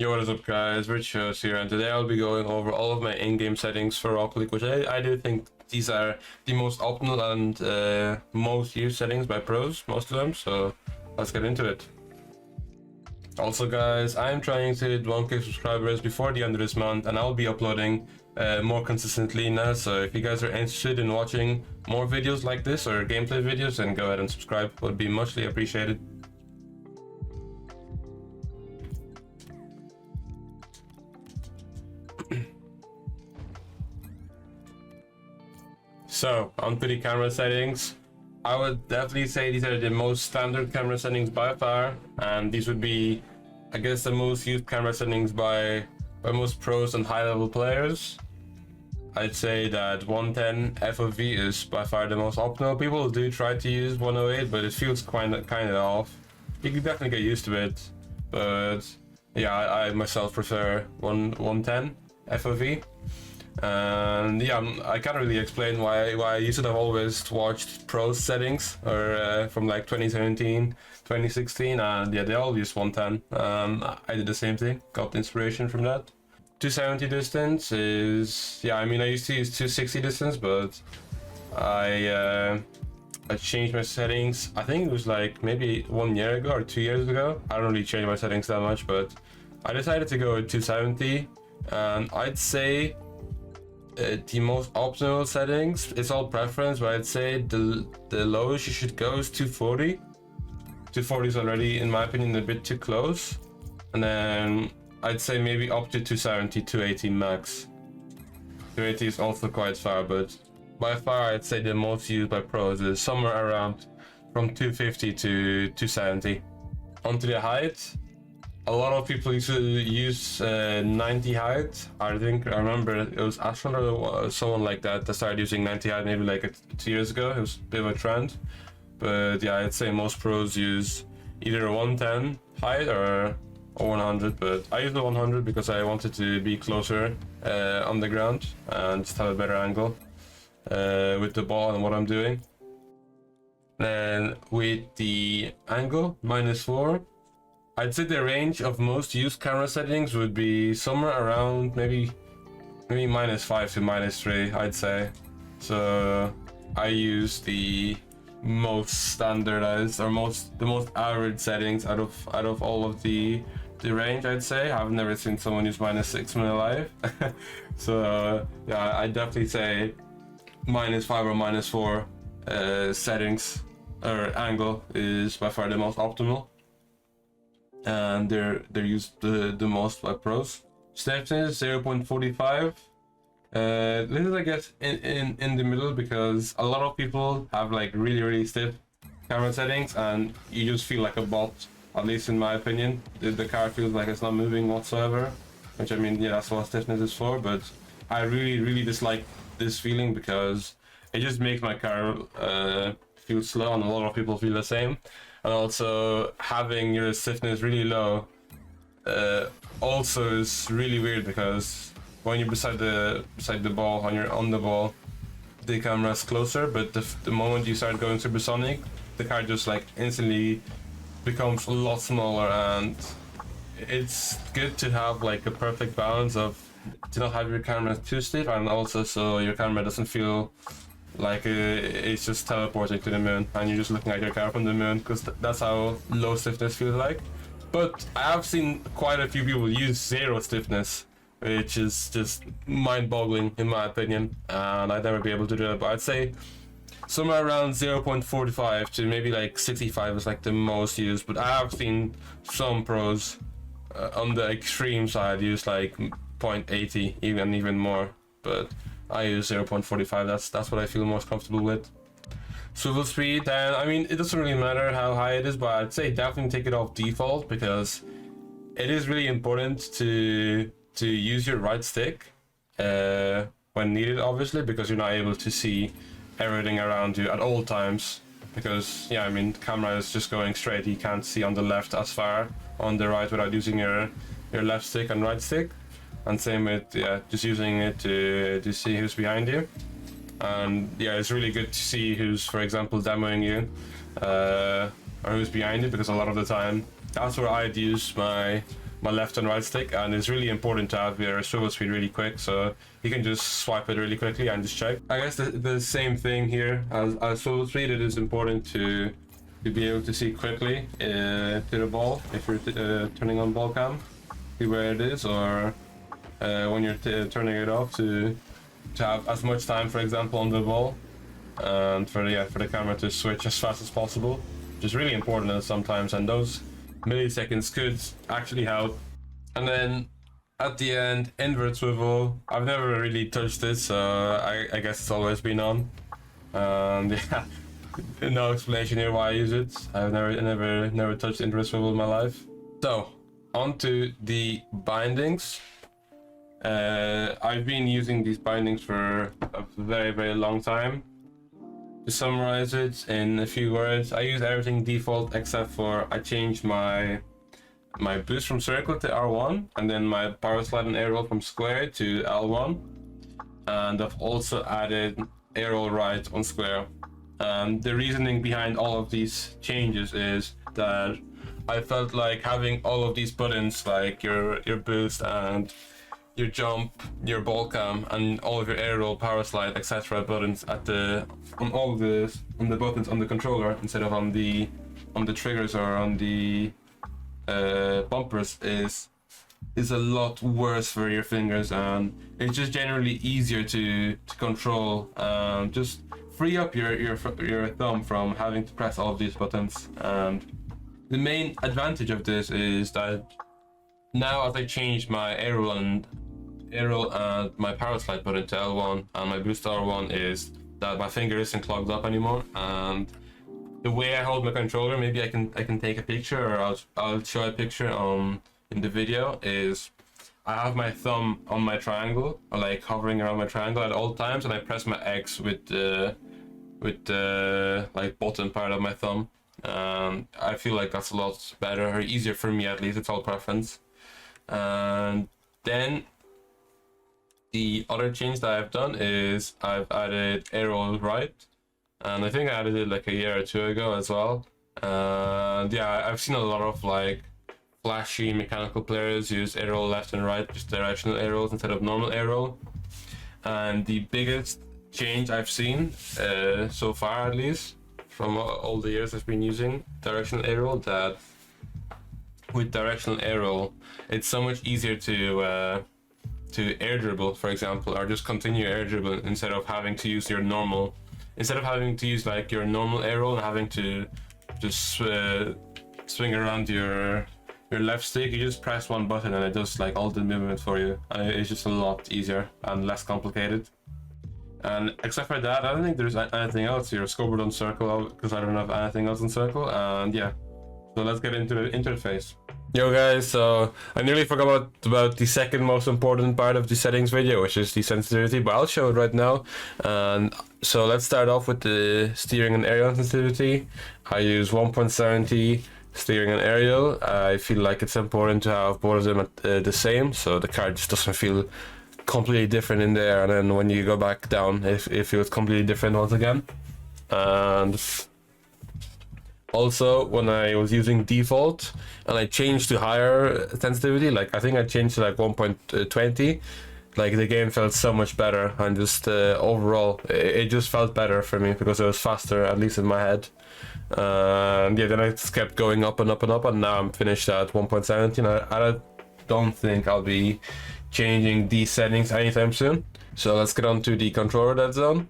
Yo, what is up guys, Richos here, and today I'll be going over all of my in-game settings for Rocket League, which I do think these are the most optimal and most used settings by pros, most of them, so let's get into it. Also guys, I'm trying to hit 1k subscribers before the end of this month, and I'll be uploading more consistently now, so if you guys are interested in watching more videos like this or gameplay videos, then go ahead and subscribe, would be muchly appreciated. So, onto the camera settings. I would definitely say these are the most standard camera settings by far, and these would be, I guess, the most used camera settings by most pros and high-level players. I'd say that 110 FOV is by far the most optimal. People do try to use 108, but it feels kind of off. You can definitely get used to it, but yeah, I myself prefer 110 FOV. And yeah, I can't really explain why I used to have always watched pro settings or from like 2017, 2016, and yeah, they all use 110. I did the same thing, got inspiration from that. 270 distance is, yeah, I mean, I used to use 260 distance, but I changed my settings. I think it was like maybe 1 year ago or 2 years ago. I don't really change my settings that much, but I decided to go with 270, and I'd say the most optimal settings, it's all preference, but I'd say the lowest you should go is 240. 240 is already, in my opinion, a bit too close. And then I'd say maybe up to 270, 280 max. 280 is also quite far, but by far I'd say the most used by pros is somewhere around from 250 to 270. Onto the height. A lot of people used to use 90 height. I remember it was Astronaut or someone like that started using 90 height maybe like 2 years ago. It was a bit of a trend. But yeah, I'd say most pros use either a 110 height or 100. But I use the 100 because I wanted to be closer on the ground and just have a better angle with the ball and what I'm doing. Then with the angle, -4. I'd say the range of most used camera settings would be somewhere around maybe -5 to -3, I'd say. So I use the most standardized or the most average settings out of all of the range, I'd say. I've never seen someone use -6 in my life. So yeah, I'd definitely say -5 or -4 settings or angle is by far the most optimal. And they're used the most by pros. Stiffness 0.45. This is, I guess, in the middle, because a lot of people have like really stiff camera settings and you just feel like a bot, at least in my opinion. The car feels like it's not moving whatsoever, which, I mean, yeah, that's what stiffness is for, but I really dislike this feeling because it just makes my car feel slow, and a lot of people feel the same. And also having your stiffness really low also is really weird, because when you're beside the ball, when you're on the ball, the camera's closer, but the moment you start going supersonic, the car just like instantly becomes a lot smaller. And it's good to have like a perfect balance of to not have your camera too stiff, and also so your camera doesn't feel like it's just teleporting to the moon and you're just looking at your car from the moon, because that's how low stiffness feels like. But I have seen quite a few people use 0 stiffness, which is just mind-boggling in my opinion, and I'd never be able to do that. But I'd say somewhere around 0.45 to maybe like 65 is like the most used. But I have seen some pros on the extreme side use like 0.80, even more, but I use 0.45. That's what I feel most comfortable with. Swivel speed, and I mean, it doesn't really matter how high it is, but I'd say definitely take it off default, because it is really important to use your right stick when needed, obviously, because you're not able to see everything around you at all times. Because yeah, I mean, the camera is just going straight. You can't see on the left as far on the right without using your left stick and right stick. And same with, yeah, just using it to see who's behind you. And yeah, it's really good to see who's, for example, demoing you or who's behind you, because a lot of the time that's where I'd use my my left and right stick, and it's really important to have your swivel speed really quick, so you can just swipe it really quickly and just check. I guess the same thing here as swivel speed. It is important to be able to see quickly to the ball if you're turning on ball cam, see where it is, or when you're turning it off to have as much time, for example, on the ball, and for the camera to switch as fast as possible, which is really important sometimes, and those milliseconds could actually help. And then at the end, invert swivel. I've never really touched this, so I guess it's always been on. And yeah, no explanation here why I use it. I've never touched invert swivel in my life. So onto the bindings. I've been using these bindings for a very long time. To summarize it in a few words, I use everything default except for I changed my boost from circle to R1, and then my power slide and air roll from square to L1, and I've also added air roll right on square. The reasoning behind all of these changes is that I felt like having all of these buttons, like your boost and your jump, your ball cam, and all of your air roll, power slide, etc. buttons on the buttons on the controller instead of on the triggers or on the bumpers is a lot worse for your fingers, and it's just generally easier to control. Just free up your thumb from having to press all of these buttons. And the main advantage of this is that now, as I changed my air roll and my power slide button to L1 and my boost R1, is that my finger isn't clogged up anymore. And the way I hold my controller, maybe I can take a picture, or I'll show a picture in the video, is I have my thumb on my triangle, or like hovering around my triangle at all times, and I press my X with the like bottom part of my thumb. I feel like that's a lot better, or easier for me at least. It's all preference. And then the other change that I've done is I've added air roll right, and I think I added it like a year or two ago as well. And yeah, I've seen a lot of like flashy mechanical players use air roll left and right, just directional air rolls instead of normal air roll. And the biggest change I've seen so far, at least from all the years I've been using directional air roll, that with directional air roll it's so much easier to air dribble, for example, or just continue air dribble instead of having to use like your normal air roll and having to just swing around your left stick. You just press one button and it does like all the movement for you, and it's just a lot easier and less complicated. And except for that, I don't think there's anything else here. Scoreboard on circle, because I don't have anything else on circle. And yeah, so let's get into the interface. Yo guys, so I nearly forgot about the second most important part of the settings video, which is the sensitivity, but I'll show it right now. And so let's start off with the steering and aerial sensitivity. I use 1.70 steering and aerial. I feel like it's important to have both of them at the same, so the car just doesn't feel completely different in there, and then when you go back down it feels completely different once again. And also, when I was using default and I changed to higher sensitivity, like I think I changed to like 1.20, like the game felt so much better, and just overall it just felt better for me because it was faster, at least in my head. And yeah, then I just kept going up and up and up, and now I'm finished at 1.17. I don't think I'll be changing these settings anytime soon. So let's get on to the controller dead zone.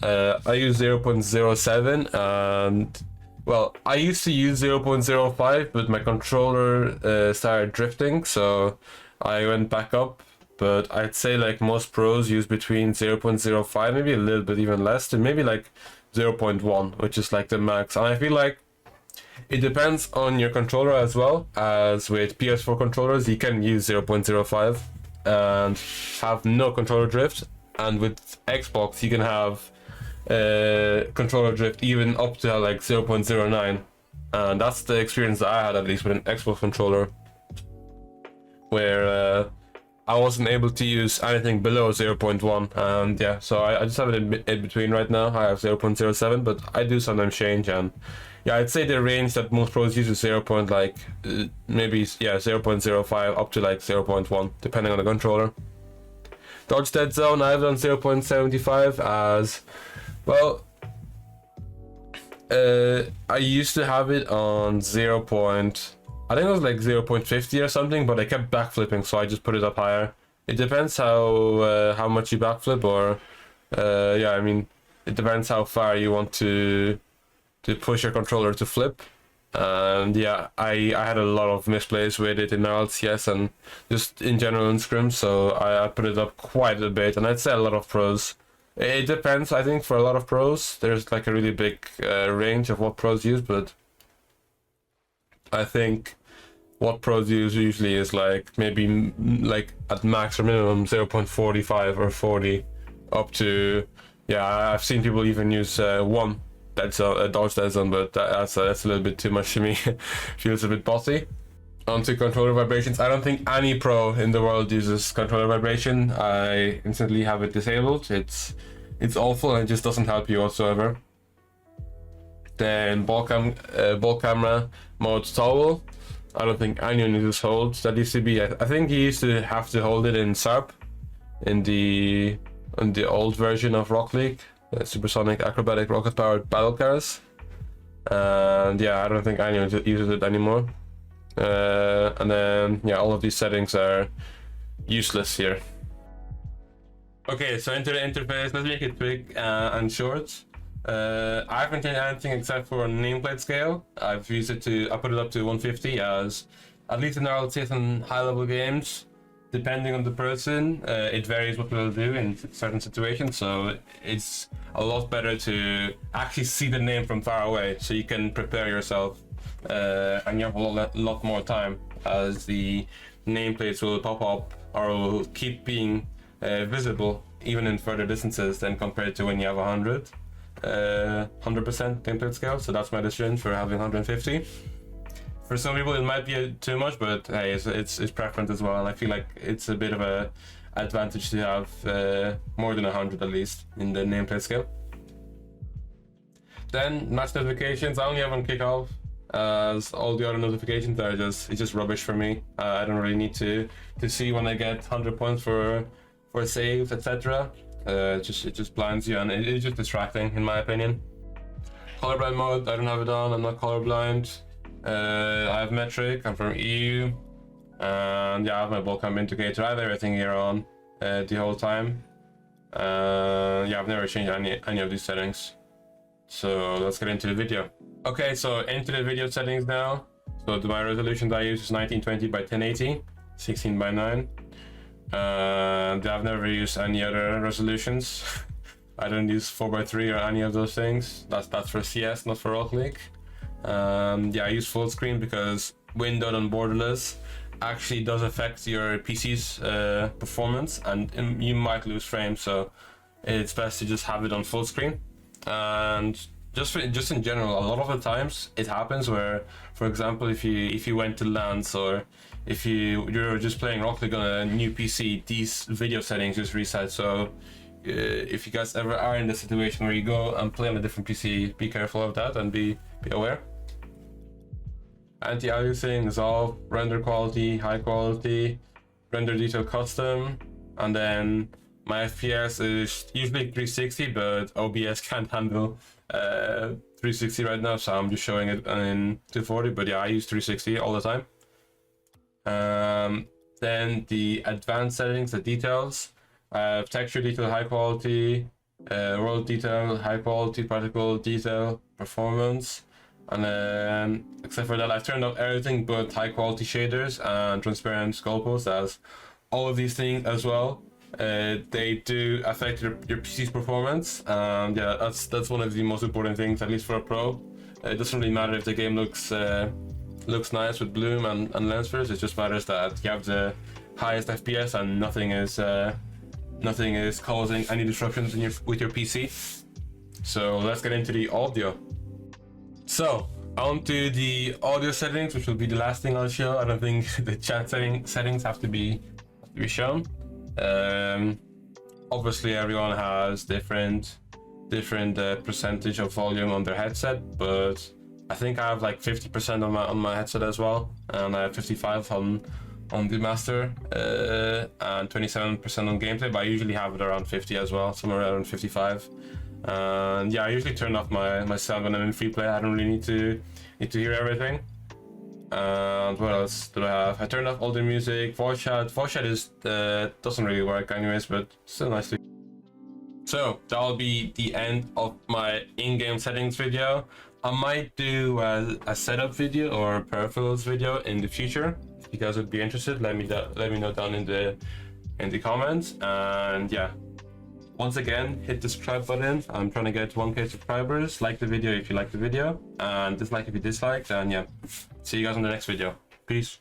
I use 0.07, and well, I used to use 0.05, but my controller started drifting, so I went back up. But I'd say like most pros use between 0.05, maybe a little bit even less, and maybe like 0.1, which is like the max. And I feel like it depends on your controller as well. As with PS4 controllers, you can use 0.05 and have no controller drift, and with Xbox you can have controller drift even up to like 0.09, and that's the experience that I had, at least with an Xbox controller, where I wasn't able to use anything below 0.1, and yeah, so I just have it in between right now. I have 0.07, but I do sometimes change, and yeah, I'd say the range that most pros use is 0. Maybe yeah 0.05 up to like 0.1, depending on the controller. Dodge Dead Zone, I have it on 0.75 as well. I used to have it on 0. I think it was like 0.50 or something, but I kept backflipping, so I just put it up higher. It depends how much you backflip, or yeah, I mean, it depends how far you want to push your controller to flip. And yeah, I had a lot of misplays with it in RLCS and just in general in scrims, so I put it up quite a bit, and I'd say a lot of pros. It depends, I think, for a lot of pros. There's like a really big range of what pros use, but I think what pros use usually is like maybe like at max or minimum 0.45 or 40 up to, yeah, I've seen people even use 1 that's a Dodge Dead Zone, but that's a little bit too much to me. Feels a bit bossy. Onto controller vibrations. I don't think any pro in the world uses controller vibration. I instantly have it disabled. It's awful and it just doesn't help you whatsoever. Then ball camera mode toggle. I don't think anyone uses hold. That used to be, I think you used to have to hold it in SARP in the old version of Rocket League, Supersonic Acrobatic Rocket Powered Battle Cars. And yeah, I don't think anyone uses it anymore. And then yeah, all of these settings are useless here. Okay, so into the interface, let's make it quick and short. I haven't changed anything except for nameplate scale. I've used it I put it up to 150, as at least in RLCS and high level games, depending on the person, it varies what they'll do in certain situations. So it's a lot better to actually see the name from far away, so you can prepare yourself, and you have a lot more time, as the nameplates will pop up or will keep being visible even in further distances than compared to when you have 100% nameplate scale. So that's my decision for having 150. For some people it might be too much, but hey, it's preference as well, and I feel like it's a bit of a advantage to have more than 100 at least in the nameplate scale. Then match notifications, I only have on kickoff, as all the other notifications are just rubbish for me. I don't really need to see when I get 100 points for saves, etc. It just blinds you, and it's just distracting in my opinion. Colorblind mode, I don't have it on. I'm not colorblind. I have metric. I'm from EU, and yeah, I have my ball cam indicator. I have everything here on the whole time. Yeah, I've never changed any of these settings. So let's get into the video. Okay, so into the video settings now. So my resolution that I use is 1920 by 1080, 16 by 9. I've never used any other resolutions. I don't use 4:3 or any of those things. That's for CS, not for Rocket League. Yeah, I use full screen because windowed and borderless actually does affect your PC's performance, and you might lose frames. So it's best to just have it on full screen. And just in general, a lot of the times it happens where, for example, if you went to LANs, or if you're just playing Rocket League on a new PC, these video settings just reset. So if you guys ever are in the situation where you go and play on a different PC, be careful of that and be aware. Anti-aliasing is all render quality, high quality, render detail custom, and then my FPS is usually 360, but OBS can't handle 360 right now, so I'm just showing it in 240. But yeah, I use 360 all the time. Then the advanced settings, the details. Texture detail, high quality, world detail, high quality, particle detail, performance, and then except for that, I've turned off everything but high quality shaders and transparent goalposts, as all of these things as well. They do affect your PC's performance, and yeah, that's one of the most important things, at least for a pro. It doesn't really matter if the game looks nice with bloom and lens flares. It just matters that you have the highest FPS and nothing is causing any disruptions with your PC. So let's get into the audio. So onto the audio settings, which will be the last thing I'll show. I don't think the chat settings have to be to be shown. Obviously, everyone has different percentage of volume on their headset, but I think I have like 50% on my headset as well, and I have 55 on the master, and 27% on gameplay. But I usually have it around 50 as well, somewhere around 55. And yeah, I usually turn off my sound when I'm in free play. I don't really need to hear everything. And what else do I have? I turned off all the music. Voice chat is doesn't really work anyways, but still nice to. So that'll be the end of my in-game settings video. I might do a setup video or a peripherals video in the future. If you guys would be interested, let me know down in the comments. And yeah, once again, hit the subscribe button. I'm trying to get 1K subscribers. Like the video if you like the video, and dislike if you dislike. And yeah, see you guys in the next video. Peace.